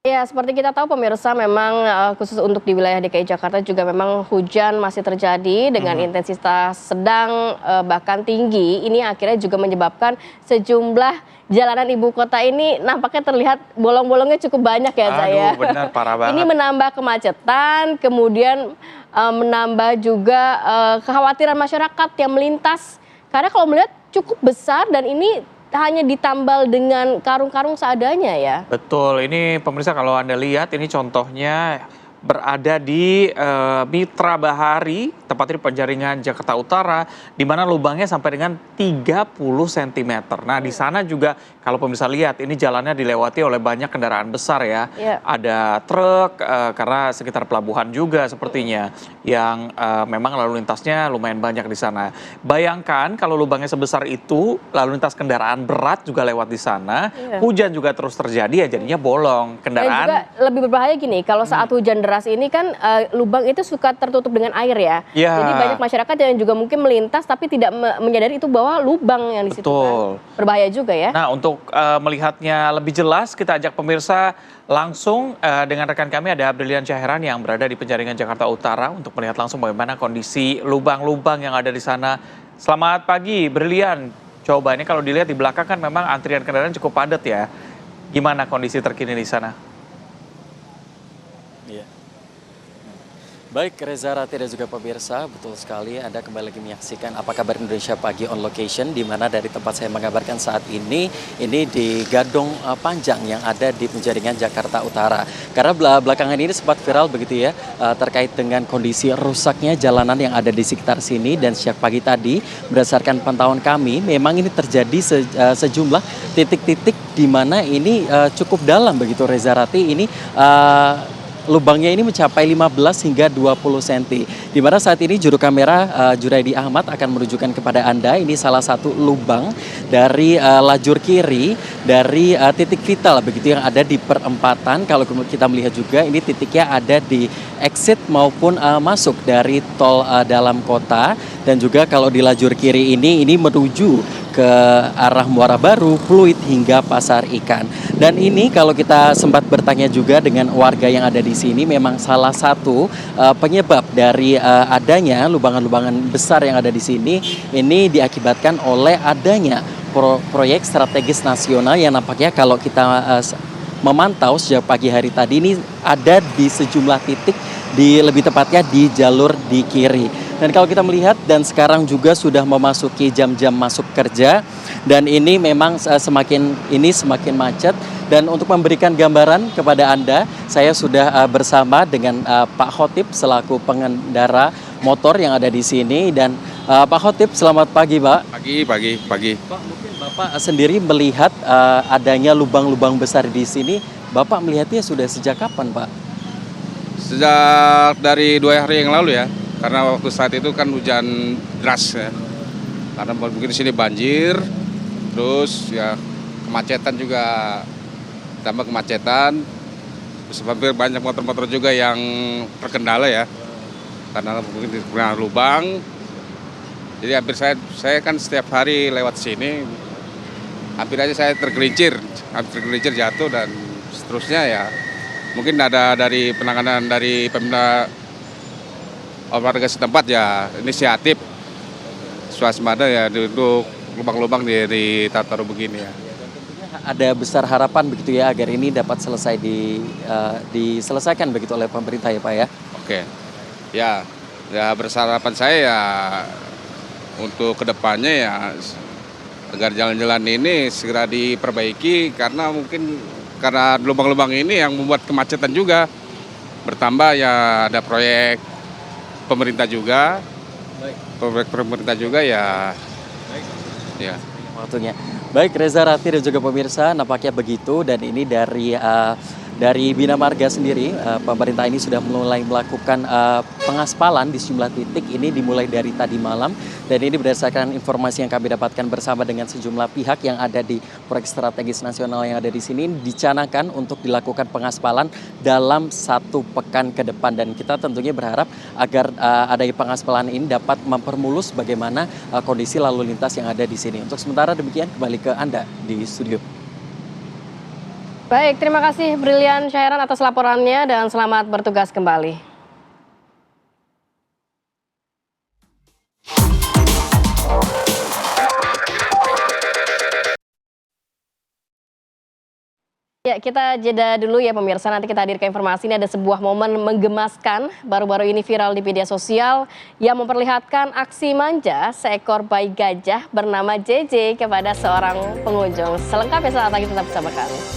Ya, seperti kita tahu pemirsa memang, khusus untuk di wilayah DKI Jakarta juga memang hujan masih terjadi dengan Mhm. intensitas sedang, bahkan tinggi. Ini akhirnya juga menyebabkan sejumlah jalanan ibu kota ini nampaknya terlihat bolong-bolongnya cukup banyak ya, Zak, Aduh ya. bener parah Ini banget. menambah kemacetan, kemudian, menambah juga, kekhawatiran masyarakat yang melintas. Karena kalau melihat cukup besar dan ini hanya ditambal dengan karung-karung seadanya ya. Betul, ini pemirsa kalau Anda lihat ini contohnya berada di Mitra Bahari, tepatnya di Penjaringan Jakarta Utara, di mana lubangnya sampai dengan 30 cm. Nah, di sana juga kalau pemirsa lihat ini jalannya dilewati oleh banyak kendaraan besar ya. Iya. Ada truk karena sekitar pelabuhan juga sepertinya yang memang lalu lintasnya lumayan banyak di sana. Bayangkan kalau lubangnya sebesar itu, lalu lintas kendaraan berat juga lewat di sana, Iya. hujan juga terus terjadi ya jadinya bolong. Dan juga Kendaraan lebih berbahaya gini, kalau saat hujan deras ini kan, lubang itu suka tertutup dengan air ya. Jadi banyak ya masyarakat yang juga mungkin melintas tapi tidak menyadari itu bahwa lubang yang di situ kan. betul. Berbahaya juga ya. Nah, untuk melihatnya lebih jelas, kita ajak pemirsa langsung dengan rekan kami ada Brilian Cairan yang berada di Penjaringan Jakarta Utara untuk melihat langsung bagaimana kondisi lubang-lubang yang ada di sana. Selamat pagi, Brilian. Coba ini kalau dilihat di belakang kan memang antrian kendaraan cukup padat ya. Gimana kondisi terkini di sana? Iya. Baik Reza, Rati dan juga pemirsa, betul sekali Anda kembali lagi menyaksikan Apa Kabar Indonesia Pagi on location, di mana dari tempat saya mengabarkan saat ini di Gadong Panjang yang ada di Penjaringan Jakarta Utara. Karena belakangan ini sempat viral begitu ya, terkait dengan kondisi rusaknya jalanan yang ada di sekitar sini, dan sejak pagi tadi berdasarkan pantauan kami memang ini terjadi sejumlah titik-titik di mana ini cukup dalam begitu Reza, Rati. Ini lubangnya ini mencapai 15 hingga 20 cm. Di mana saat ini juru kamera Juraidi Ahmad akan menunjukkan kepada Anda ini salah satu lubang dari lajur kiri dari titik vital begitu yang ada di perempatan. Kalau kita melihat juga ini titiknya ada di exit maupun masuk dari tol dalam kota, dan juga kalau di lajur kiri ini menuju ke arah Muara Baru, Pluit hingga Pasar Ikan. Dan ini kalau kita sempat bertanya juga dengan warga yang ada di sini, memang salah satu penyebab dari adanya lubangan-lubangan besar yang ada di sini ini diakibatkan oleh adanya proyek strategis nasional yang nampaknya kalau kita memantau sejak pagi hari tadi ini ada di sejumlah titik, lebih tepatnya di jalur di kiri. Dan kalau kita melihat dan sekarang juga sudah memasuki jam-jam masuk kerja, dan ini memang semakin macet. Dan untuk memberikan gambaran kepada Anda, saya sudah bersama dengan Pak Khotib selaku pengendara motor yang ada di sini. Dan Pak Khotib, selamat pagi Pak. Pagi. Pak, mungkin Bapak sendiri melihat adanya lubang-lubang besar di sini, Bapak melihatnya sudah sejak kapan Pak? Sejak dari 2 hari yang lalu ya, karena waktu saat itu kan hujan deras ya. Karena mungkin di sini banjir, terus ya kemacetan juga, tambah kemacetan, terus hampir banyak motor-motor juga yang terkendala ya, karena mungkin di lubang. Jadi hampir saya kan setiap hari lewat sini, hampir aja saya tergelincir jatuh dan seterusnya ya. Mungkin ada dari penanganan dari Pemda warga setempat ya inisiatif swasembada ya untuk lubang-lubang di Tataru begini ya. Ada besar harapan begitu ya agar ini dapat diselesaikan begitu oleh pemerintah ya Pak ya. Oke, ya bersarapan saya ya untuk kedepannya ya agar jalan-jalan ini segera diperbaiki, karena lubang-lubang ini yang membuat kemacetan juga bertambah ya. Ada proyek pemerintah juga, ya. Baik. Ya. Waktunya. Baik Reza, Rati dan juga pemirsa, nampaknya begitu. Dan ini dari Bina Marga sendiri, pemerintah ini sudah mulai melakukan pengaspalan di sejumlah titik. Ini dimulai dari tadi malam, dan ini berdasarkan informasi yang kami dapatkan bersama dengan sejumlah pihak yang ada di proyek strategis nasional yang ada di sini. Dicanangkan untuk dilakukan pengaspalan dalam 1 pekan ke depan, dan kita tentunya berharap agar adanya pengaspalan ini dapat mempermulus bagaimana kondisi lalu lintas yang ada di sini. Untuk sementara demikian, kembali ke Anda di studio. Baik, terima kasih Brilian Syairan atas laporannya dan selamat bertugas kembali. Ya, kita jeda dulu ya pemirsa, nanti kita hadirkan informasi. Ini ada sebuah momen menggemaskan, baru-baru ini viral di media sosial yang memperlihatkan aksi manja seekor bayi gajah bernama JJ kepada seorang pengunjung. Selengkapnya saat lagi tetap bersama kami.